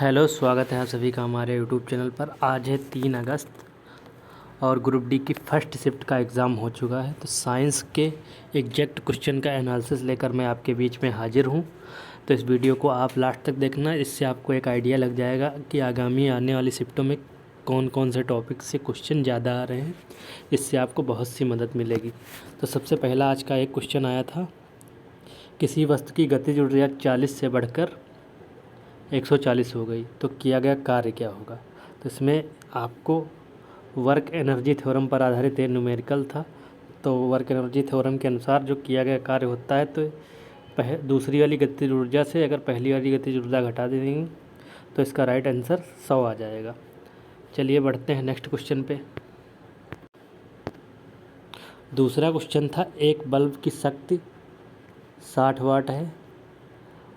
Hello, स्वागत है आप सभी का हमारे यूट्यूब चैनल पर। आज है 3 अगस्त और ग्रुप डी की फर्स्ट शिफ्ट का एग्ज़ाम हो चुका है। तो साइंस के एग्जैक्ट क्वेश्चन का एनालिसिस लेकर मैं आपके बीच में हाजिर हूँ। तो इस वीडियो को आप लास्ट तक देखना, इससे आपको एक आइडिया लग जाएगा कि आगामी आने वाली शिफ्टों में कौन कौन से टॉपिक से क्वेश्चन ज़्यादा आ रहे हैं। इससे आपको बहुत सी मदद मिलेगी। तो सबसे पहला आज का एक क्वेश्चन आया था, किसी वस्तु की गतिज ऊर्जा 40 से बढ़कर 140 हो गई तो किया गया कार्य क्या होगा। तो इसमें आपको वर्क एनर्जी थ्योरम पर आधारित ये न्यूमेरिकल था। तो वर्क एनर्जी थ्योरम के अनुसार जो किया गया कार्य होता है, तो दूसरी वाली गतिज ऊर्जा से अगर पहली वाली गतिज ऊर्जा घटा देंगे तो इसका राइट आंसर 100 आ जाएगा। चलिए बढ़ते हैं नेक्स्ट क्वेश्चन पे। दूसरा क्वेश्चन था, एक बल्ब की शक्ति 60 वाट है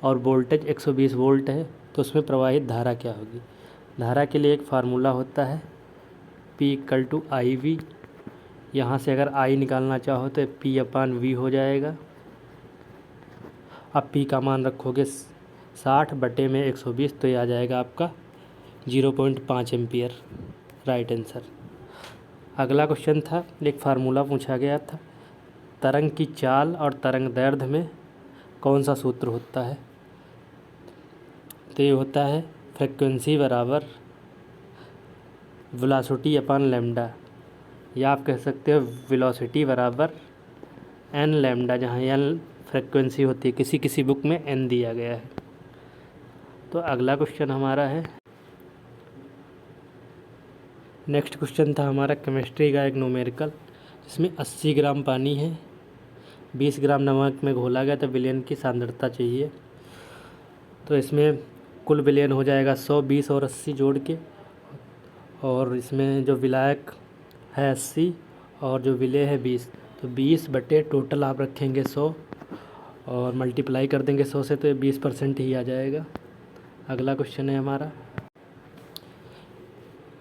और वोल्टेज 120 वोल्ट है, तो उसमें प्रवाहित धारा क्या होगी। धारा के लिए एक फार्मूला होता है P=IV। यहाँ से अगर I निकालना चाहो तो P/V हो जाएगा। अब P का मान रखोगे 60 बटे में 120, तो ये आ जाएगा आपका 0.5 एम्पियर, राइट आंसर। अगला क्वेश्चन था, एक फार्मूला पूछा गया था, तरंग की चाल और तरंग दैर्ध्य में कौन सा सूत्र होता है। तो ये होता है फ्रिक्वेंसी बराबर वेलोसिटी अपॉन लैम्डा, या आप कह सकते हो वेलोसिटी बराबर n लैम्डा, जहाँ n फ्रिक्वेंसी होती है, किसी किसी बुक में n दिया गया है। तो अगला क्वेश्चन हमारा है, नेक्स्ट क्वेश्चन था हमारा केमिस्ट्री का एक न्यूमेरिकल, जिसमें 80 ग्राम पानी है, 20 ग्राम नमक में घोला गया, तो विलयन की सांद्रता चाहिए। तो इसमें कुल विलयन हो जाएगा 100, 20 और 80 जोड़ के, और इसमें जो विलायक है 80 और जो विलेय है 20, तो 20 बटे टोटल आप रखेंगे 100 और मल्टीप्लाई कर देंगे 100 से, तो ये 20% ही आ जाएगा। अगला क्वेश्चन है हमारा,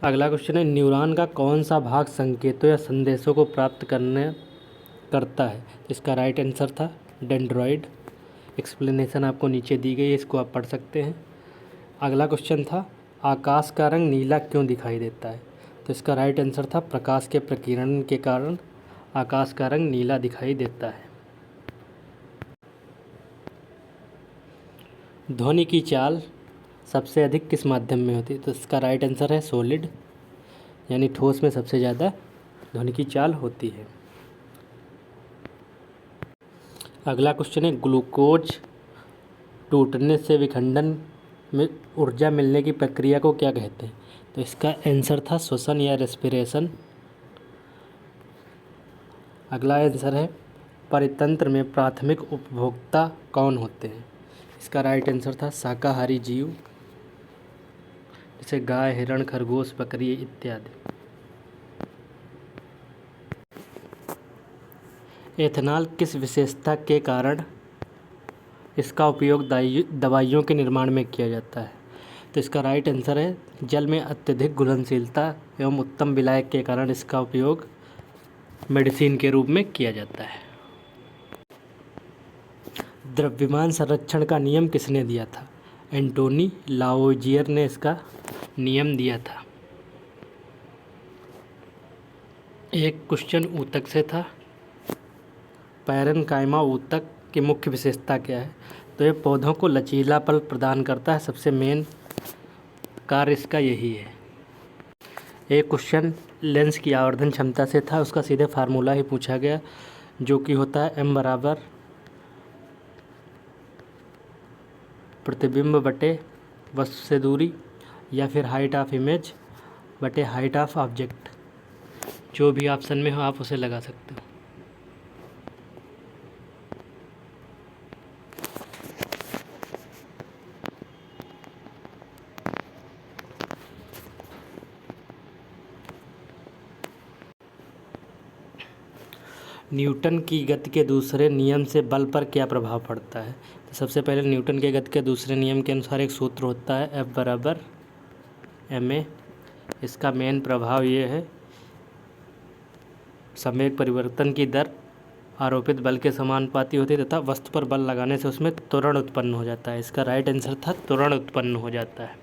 अगला क्वेश्चन है, न्यूरॉन का कौन सा भाग संकेतों या संदेशों को प्राप्त करता है। इसका राइट आंसर था डेंड्रॉइड। एक्सप्लेनेशन आपको नीचे दी गई है, इसको आप पढ़ सकते हैं। अगला क्वेश्चन था, आकाश का रंग नीला क्यों दिखाई देता है। तो इसका राइट आंसर था प्रकाश के प्रकीर्णन के कारण आकाश का रंग नीला दिखाई देता है। ध्वनि की चाल सबसे अधिक किस माध्यम में होती है। तो इसका राइट आंसर है सॉलिड, यानी ठोस में सबसे ज़्यादा ध्वनि की चाल होती है। अगला क्वेश्चन है, ग्लूकोज टूटने से विखंडन में ऊर्जा मिलने की प्रक्रिया को क्या कहते हैं। तो इसका आंसर था श्वसन या रेस्पिरेशन। अगला आंसर है, परितंत्र में प्राथमिक उपभोक्ता कौन होते हैं। इसका राइट आंसर था शाकाहारी जीव, जैसे गाय, हिरण, खरगोश, बकरी इत्यादि। एथेनॉल किस विशेषता के कारण इसका उपयोग दवाइयों के निर्माण में किया जाता है। तो इसका राइट आंसर है जल में अत्यधिक घुलनशीलता एवं उत्तम विलायक के कारण इसका उपयोग मेडिसिन के रूप में किया जाता है। द्रव्यमान संरक्षण का नियम किसने दिया था। एंटोनी लावोइजियर ने इसका नियम दिया था। एक क्वेश्चन ऊतक से था, पैरेन्काइमा ऊतक की मुख्य विशेषता क्या है। तो ये पौधों को लचीलापन प्रदान करता है, सबसे मेन कार्य इसका यही है। एक क्वेश्चन लेंस की आवर्धन क्षमता से था, उसका सीधे फार्मूला ही पूछा गया, जो कि होता है m बराबर प्रतिबिंब बटे वस्तु से दूरी, या फिर हाइट ऑफ इमेज बटे हाइट ऑफ ऑब्जेक्ट। जो भी ऑप्शन में हो आप उसे लगा सकते हो। न्यूटन की गति के दूसरे नियम से बल पर क्या प्रभाव पड़ता है। तो सबसे पहले न्यूटन के गति के दूसरे नियम के अनुसार एक सूत्र होता है F बराबर ma। इसका मेन प्रभाव ये है, संवेग परिवर्तन की दर आरोपित बल के समानुपाती होती है तथा वस्तु पर बल लगाने से उसमें त्वरण उत्पन्न हो जाता है। इसका राइट आंसर था त्वरण उत्पन्न हो जाता है।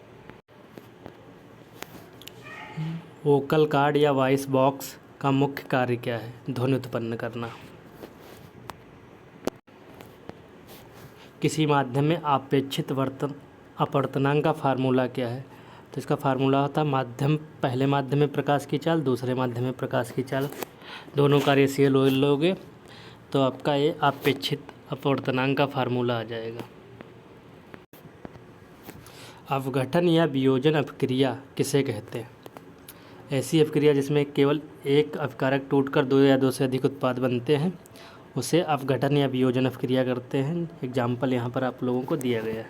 वोकल कार्ड या वॉइस बॉक्स का मुख्य कार्य क्या है? ध्वनि उत्पन्न करना। किसी माध्यम में अपेक्षित अपवर्तनांक का फार्मूला क्या है? तो इसका फार्मूला होता है पहले माध्यम में प्रकाश की चाल, दूसरे माध्यम में प्रकाश की चाल, दोनों का रेशियो लोगे तो आपका ये अपेक्षित अपवर्तनांक का फार्मूला आ जाएगा। अपघटन या वियोजन अपक्रिया किसे कहते हैं? ऐसी अपक्रिया जिसमें केवल एक अपकारक टूटकर दो या दो से अधिक उत्पाद बनते हैं उसे अपघटन या वियोजन अपक्रिया करते हैं। एग्जाम्पल यहाँ पर आप लोगों को दिया गया है।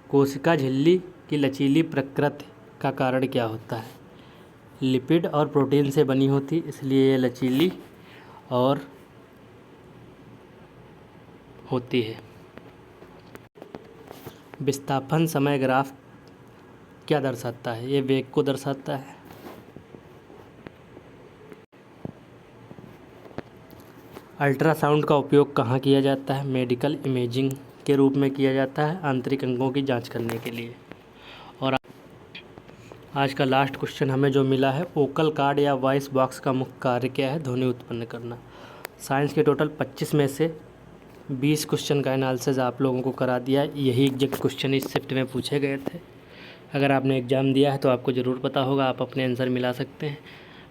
कोशिका झिल्ली की लचीली प्रकृति का कारण क्या होता है? लिपिड और प्रोटीन से बनी होती, इसलिए ये लचीली और होती है। विस्थापन समय ग्राफ क्या दर्शाता है? ये वेग को दर्शाता है। अल्ट्रासाउंड का उपयोग कहाँ किया जाता है? मेडिकल इमेजिंग के रूप में किया जाता है, आंतरिक अंगों की जांच करने के लिए। और आज का लास्ट क्वेश्चन हमें जो मिला है, वोकल कार्ड या वॉइस बॉक्स का मुख्य कार्य क्या है? ध्वनि उत्पन्न करना। साइंस के टोटल 25 में से 20 क्वेश्चन का एनालिसिस आप लोगों को करा दिया है। यही एग्जैक्ट क्वेश्चन इस शिफ्ट में पूछे गए थे। अगर आपने एग्ज़ाम दिया है तो आपको ज़रूर पता होगा, आप अपने आंसर मिला सकते हैं।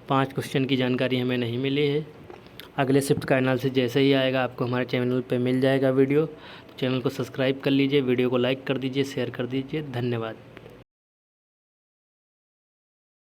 5 क्वेश्चन की जानकारी हमें नहीं मिली है। अगले शिफ्ट का एनालिसिस जैसे ही आएगा आपको हमारे चैनल पे मिल जाएगा वीडियो। तो चैनल को सब्सक्राइब कर लीजिए, वीडियो को लाइक कर दीजिए, शेयर कर दीजिए। धन्यवाद।